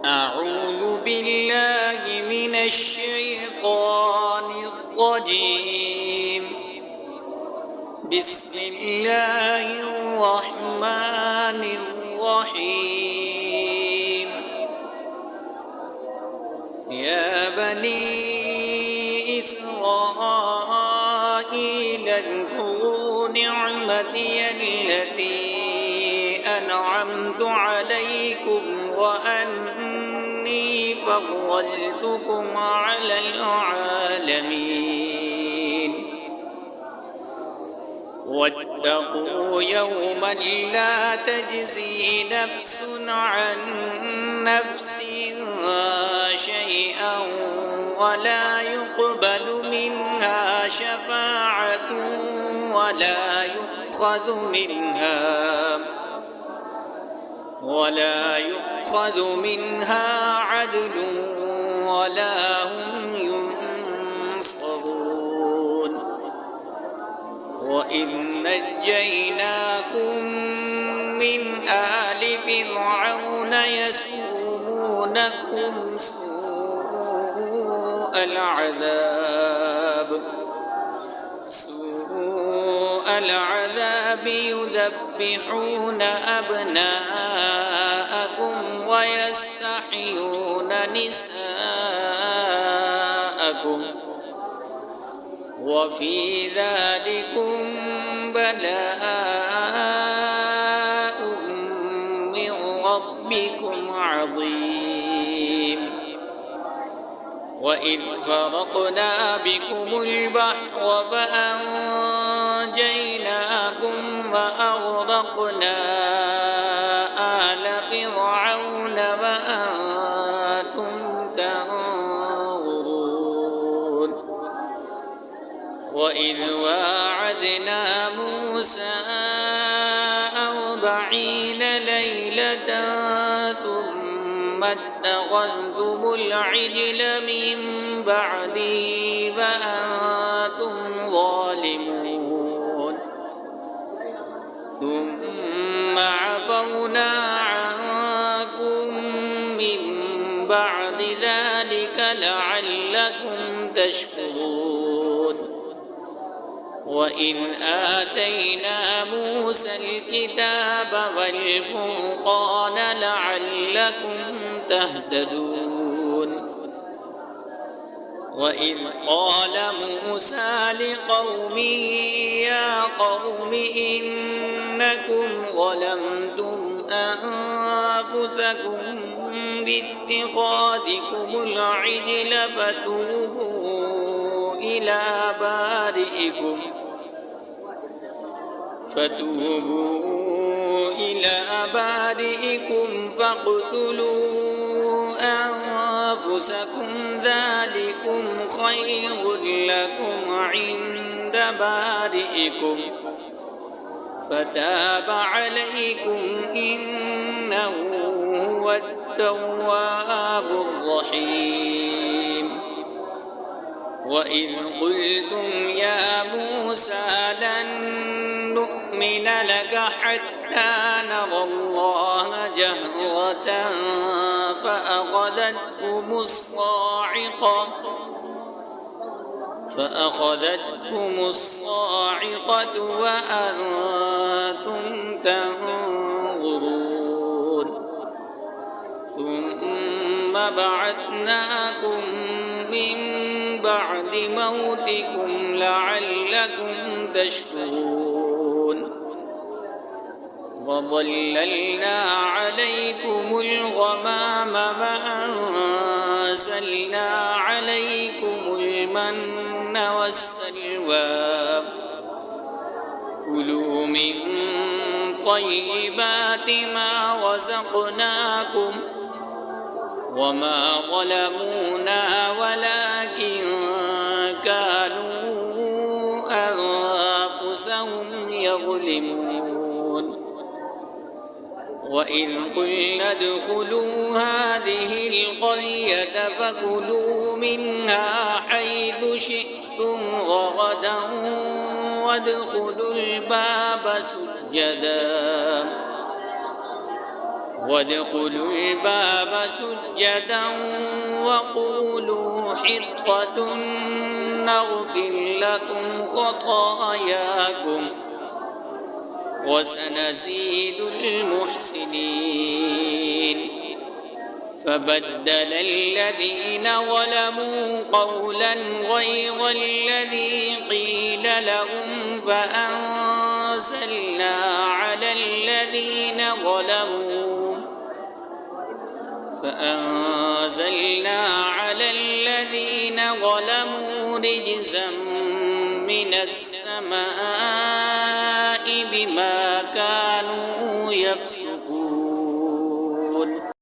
أعوذ بالله من الشيطان الرجيم. بسم الله الرحمن الرحيم. يا بني إسرائيل اذكروا نعمتي التي أنعمت عليكم وأني فضلتكم على العالمين. واتقوا يوما لا تجزي نفس عن نفس شيئا ولا يقبل منها شفاعة ولا يؤخذ منها عدل ولا هم ينصرون. وإذ نجيناكم من آل فرعون يسومونكم سوء العذاب يذبحون أبناءكم ويستحيون نساءكم وفي ذلكم بلاء من ربكم عظيم. وإذ فرقنا بكم البحر فأنجيناكم وأغرقنا آل فرعون وأنتم تنظرون. وإذ واعدنا موسى 40 ليلة ثم اتخذتم العجل من بعده وأنتم ظالمون. ثم عفونا عنكم من بعد ذلك لعلكم تشكرون. وإذ آتينا موسى الكتاب والفرقان لعلكم تهتدون. وإذ قال موسى لقومه يا قوم إنكم ظلمتم أنفسكم باتخاذكم العجل فتوبوا إلى بارئكم فاقتلوا أنفسكم ذلكم خير لكم عند بارئكم فتاب عليكم إنه هو التواب الرحيم. وإذ قلتم يا موسى لن نؤمن لك حتى نرى الله جهرة فأخذتكم الصاعقة وأنتم تنظرون. ثم بعثناكم من بعد موتكم لعلكم تشكرون. وظللنا عليكم الغمام وأنزلنا عليكم المن والسلوى كلوا من طيبات ما رزقناكم وما ظلمونا ولكن كانوا أنفسهم يظلمون. وإذ قلنا ادخلوا هذه القرية فكلوا منها حيث شئتم رغدا وادخلوا الباب سجدا وادخلوا الباب سجدا وقولوا حطة نغفر لكم خطاياكم وسنزيد المحسنين. فبدل الذين ظلموا قولا غير الذي قيل لهم فأنزلنا على الذين ظلموا رجزا من السماء بما كانوا يفسقون.